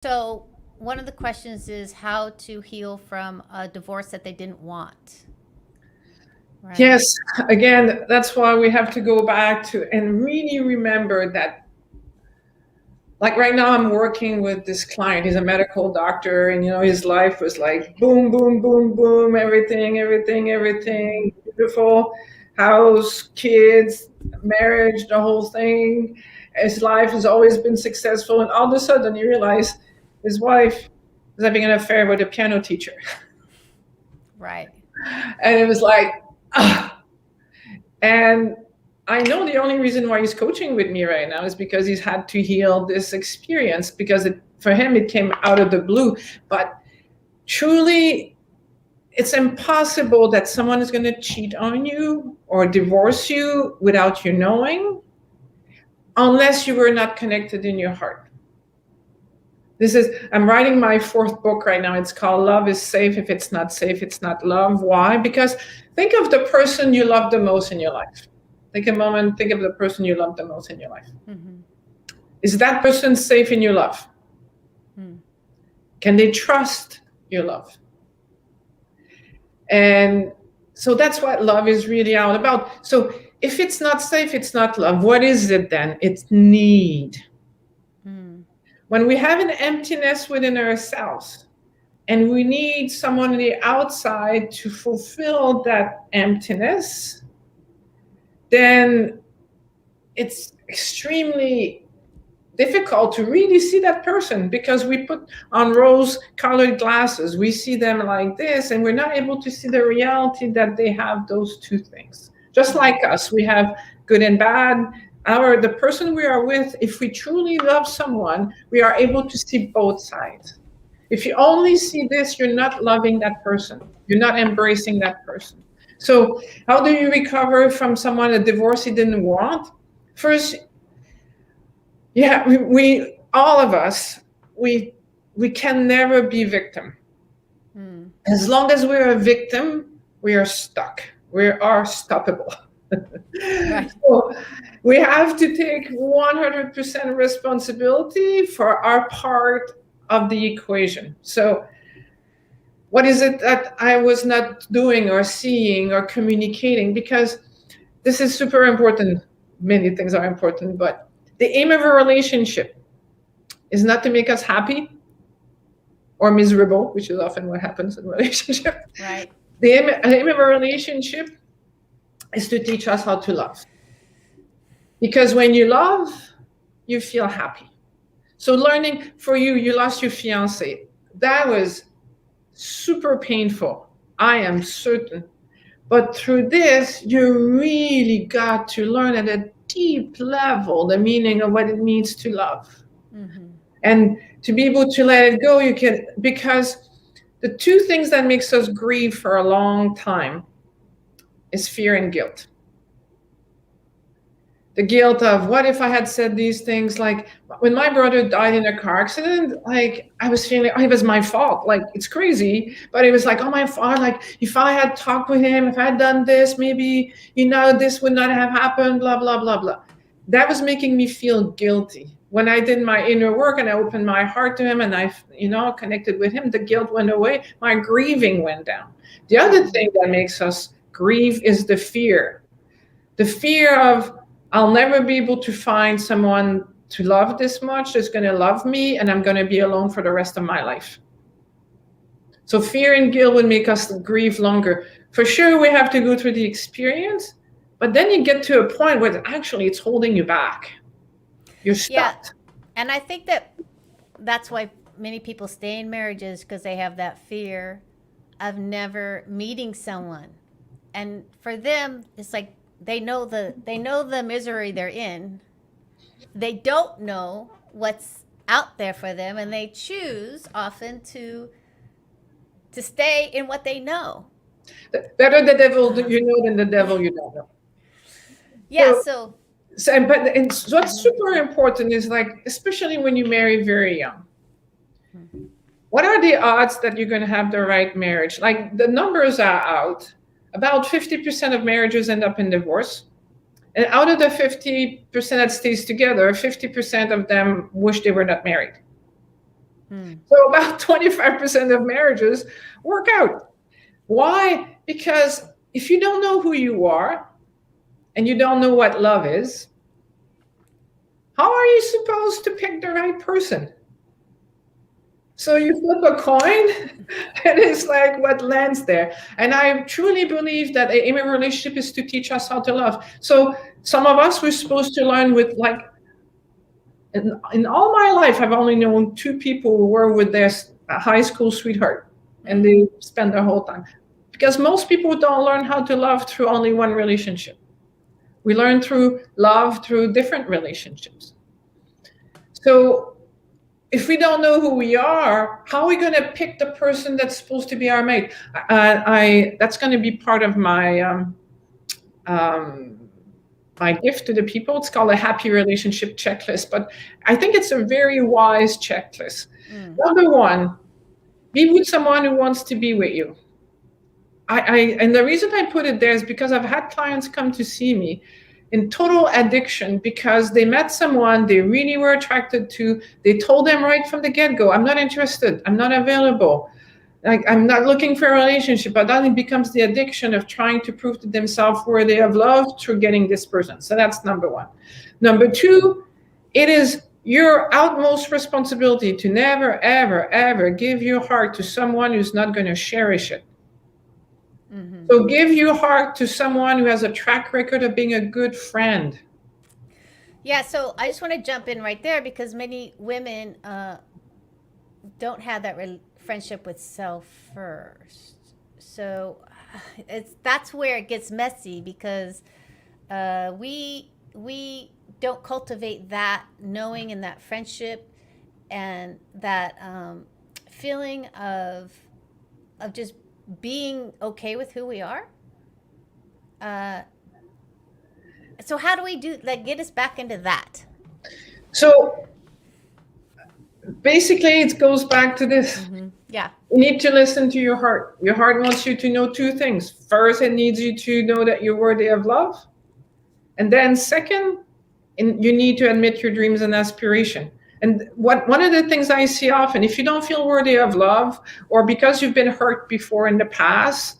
So, one of the questions is how to heal from a divorce that they didn't want, right? Yes, again, that's why we have to go back to and really remember that. Like right now, I'm working with this client. He's a medical doctor, and his life was like boom, boom, boom, boom, everything, everything, Mm-hmm. everything, beautiful house, kids, marriage, the whole thing. His life has always been successful, and all of a sudden, you realize his wife is having an affair with a piano teacher, Right. and it was like, ah. And I know the only reason why he's coaching with me right now is because he's had to heal this experience because for him it came out of the blue. But truly, it's impossible that someone is going to cheat on you or divorce you without you knowing, unless you were not connected in your heart. I'm writing my fourth book right now. It's called Love is Safe. If it's not safe, it's not love. Why? Because think of the person you love the most in your life. Take a moment, think of the person you love the most in your life. Mm-hmm. Is that person safe in your love? Mm. Can they trust your love? And so that's what love is really all about. So if it's not safe, it's not love. What is it then? It's need. Mm. When we have an emptiness within ourselves and we need someone on the outside to fulfill that emptiness, then it's extremely difficult to really see that person because we put on rose colored glasses. We see them like this, and we're not able to see the reality that they have those two things. Just Mm-hmm. like us, we have good and bad. The person we are with, if we truly love someone, we are able to see both sides. If you only see this, you're not loving that person. You're not embracing that person. So, how do you recover from someone a divorce you didn't want? First, yeah, we all of us, we can never be victim. Mm. As long as we're a victim, we are stuck. We are stoppable. Right. So we have to take 100% responsibility for our part of the equation. So what is it that I was not doing or seeing or communicating? Because this is super important. Many things are important, but the aim of a relationship is not to make us happy or miserable, which is often what happens in relationships. Right. The aim of a relationship is to teach us how to love. Because when you love, you feel happy. So learning for you, you lost your fiance. That was super painful. I am certain. But through this, you really got to learn at a deep level the meaning of what it means to love. Mm-hmm. And to be able to let it go, you can, because the two things that makes us grieve for a long time is fear and guilt. The guilt of what if I had said these things, like when my brother died in a car accident, like I was feeling oh, it was my fault. Like it's crazy, but it was like, oh my fault. Like if I had talked with him, if I had done this, maybe this would not have happened, blah blah blah blah. That was making me feel guilty. When I did my inner work and I opened my heart to him and I connected with him, the guilt went away, my grieving went down. The other Mm-hmm. thing that makes us grieve is the fear of I'll never be able to find someone to love this much that's going to love me, and I'm going to be alone for the rest of my life. So fear and guilt would make us grieve longer. For sure, we have to go through the experience, but then you get to a point where actually it's holding you back. You're Yeah. stuck. And I think that that's why many people stay in marriages because they have that fear of never meeting someone. And for them, it's like they know the misery they're in. They don't know what's out there for them, and they choose often to stay in what they know. Better the devil Uh-huh. you know than the devil you don't know. Yeah, So, so and what's mhm. super important is like, especially when you marry very young, Mhm. what are the odds that you're going to have the right marriage? Like the numbers are out. About 50% of marriages end up in divorce. And out of the 50% that stays together, 50% of them wish they were not married. Mm. So about 25% of marriages work out. Why? Because if you don't know who you are and you don't know what love is, how are you supposed to pick the right person? So you flip a coin, and it's like what lands there. And I truly believe that a relationship is to teach us how to love. So some of us were supposed to learn with like in all my life, I've only known two people who were with their high school sweetheart, and they spend their whole time. Because most people don't learn how to love through only one relationship. We learn through love through different relationships. So if we don't know who we are, how are we going to pick the person that's supposed to be our mate? That's going to be part of um, my gift to the people. It's called a happy relationship checklist, but I think it's a very wise checklist. Number one, be with someone who wants to be with you. And the reason I put it there is because I've had clients come to see me in total addiction because they met someone they really were attracted to. They told them right from the get-go, I'm not interested, I'm not available, like I'm not looking for a relationship. But then it becomes the addiction of trying to prove to themselves worthy of love through getting this person. So that's number one. Number two, it is your utmost responsibility to never, ever, ever give your heart to someone who's not going to cherish it. Mm-hmm. So give your heart to someone who has a track record of being a good friend. Yeah, so I just want to jump in right there because many women don't have that friendship with self first. So that's where it gets messy because we don't cultivate that knowing and that friendship and that feeling of just being okay with who we are. So how do we get us back into that? So basically it goes back to this. Mm-hmm. Yeah. You need to listen to your heart. Your heart wants you to know two things. First, it needs you to know that you're worthy of love. And then second, you need to admit your dreams and aspiration. And one of the things I see often, if you don't feel worthy of love, or because you've been hurt before in the past,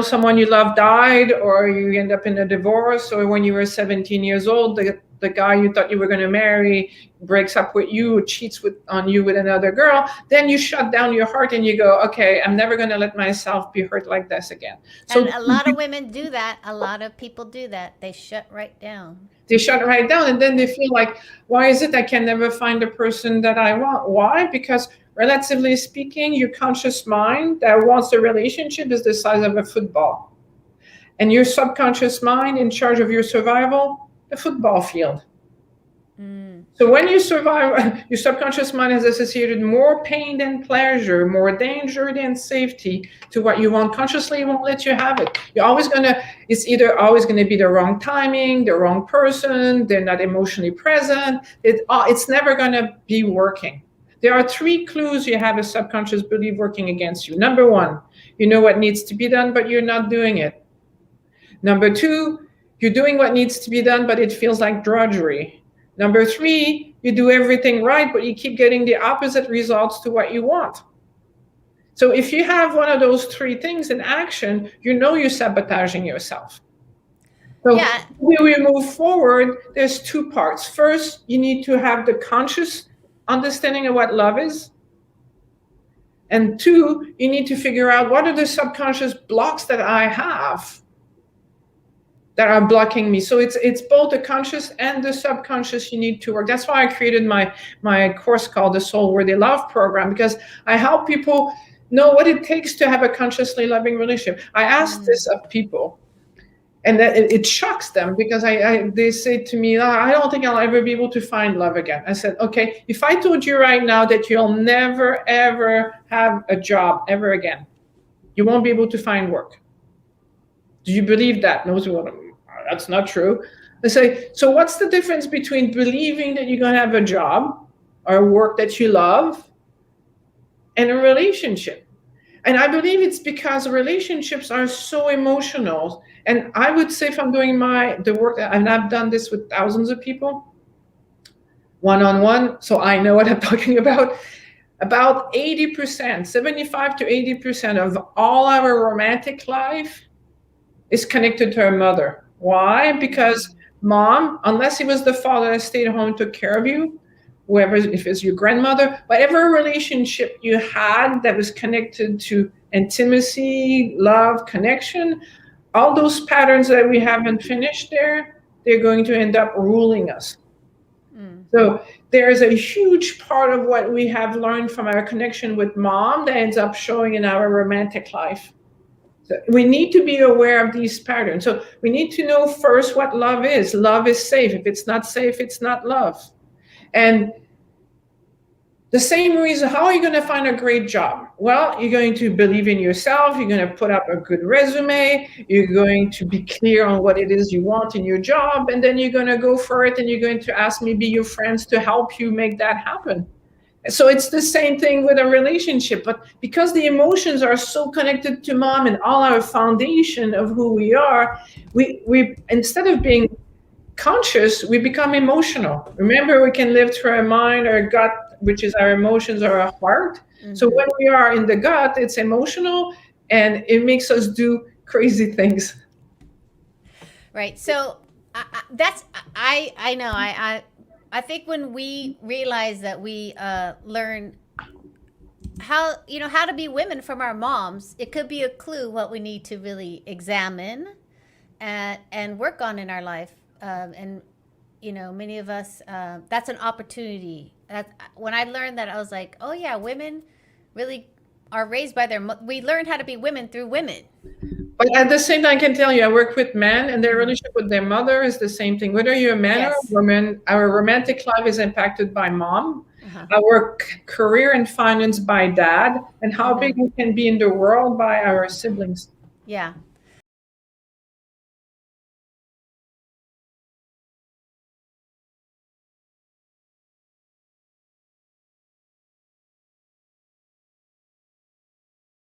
someone you love died, or you end up in a divorce, or when you were 17 years old, the guy you thought you were going to marry breaks up with you, cheats on you with another girl, then you shut down your heart and you go, okay, I'm never going to let myself be hurt like this again. So and a lot of women do that. A lot of people do that. They shut right down. They shut right down, and then they feel like, why is it I can never find the person that I want? Why? Because relatively speaking, your conscious mind that wants a relationship is the size of a football. And your subconscious mind in charge of your survival, the football field. So when you survive, your subconscious mind has associated more pain than pleasure, more danger than safety to what you want. Consciously, it won't let you have it. It's either always going to be the wrong timing, the wrong person, they're not emotionally present. It's never going to be working. There are three clues you have a subconscious belief working against you. Number one, you know what needs to be done, but you're not doing it. Number two, you're doing what needs to be done, but it feels like drudgery. Number three, you do everything right, but you keep getting the opposite results to what you want. So if you have one of those three things in action, you're sabotaging yourself. So yeah. When we move forward, there's two parts. First, you need to have the conscious understanding of what love is. And two, you need to figure out what are the subconscious blocks that I have that are blocking me. So it's both the conscious and the subconscious you need to work. That's why I created my course called the Soul Worthy Love Program, because I help people know what it takes to have a consciously loving relationship. I ask this of people, and that it shocks them because they say to me, I don't think I'll ever be able to find love again. I said, okay, if I told you right now that you'll never, ever have a job ever again, you won't be able to find work. Do you believe that? No, that's not true. I say, so what's the difference between believing that you're going to have a job or work that you love and a relationship? And I believe it's because relationships are so emotional. And I would say if I'm doing the work, and I've done this with thousands of people, one-on-one, so I know what I'm talking about. about 80%, 75 to 80% of all our romantic life is connected to our mother. Why? Because mom, unless it was the father that stayed home and took care of you, whoever, if it's your grandmother, whatever relationship you had that was connected to intimacy, love, connection, all those patterns that we haven't finished there, they're going to end up ruling us. So there's a huge part of what we have learned from our connection with mom that ends up showing in our romantic life. So we need to be aware of these patterns. So we need to know first what love is. Love is safe. If it's not safe, it's not love. And the same reason, how are you going to find a great job? Well, you're going to believe in yourself. You're going to put up a good resume. You're going to be clear on what it is you want in your job. And then you're going to go for it. And you're going to ask maybe your friends to help you make that happen. So it's the same thing with a relationship. But because the emotions are so connected to mom and all our foundation of who we are, we instead of being conscious, we become emotional. Remember, we can live through our mind, our gut, which is our emotions, or our heart. So when we are in the gut, it's emotional, and it makes us do crazy things. Right. So I know I think when we realize that we learn how how to be women from our moms, it could be a clue what we need to really examine and work on in our life. And many of us, that's an opportunity. When I learned that, I was like, oh yeah, women really are raised by we learn how to be women through women. But at the same time, I can tell you, I work with men, and their relationship with their mother is the same thing. Whether you're a man or a woman, our romantic life is impacted by mom, our career and finance by dad, and how big we can be in the world by our siblings. Yeah.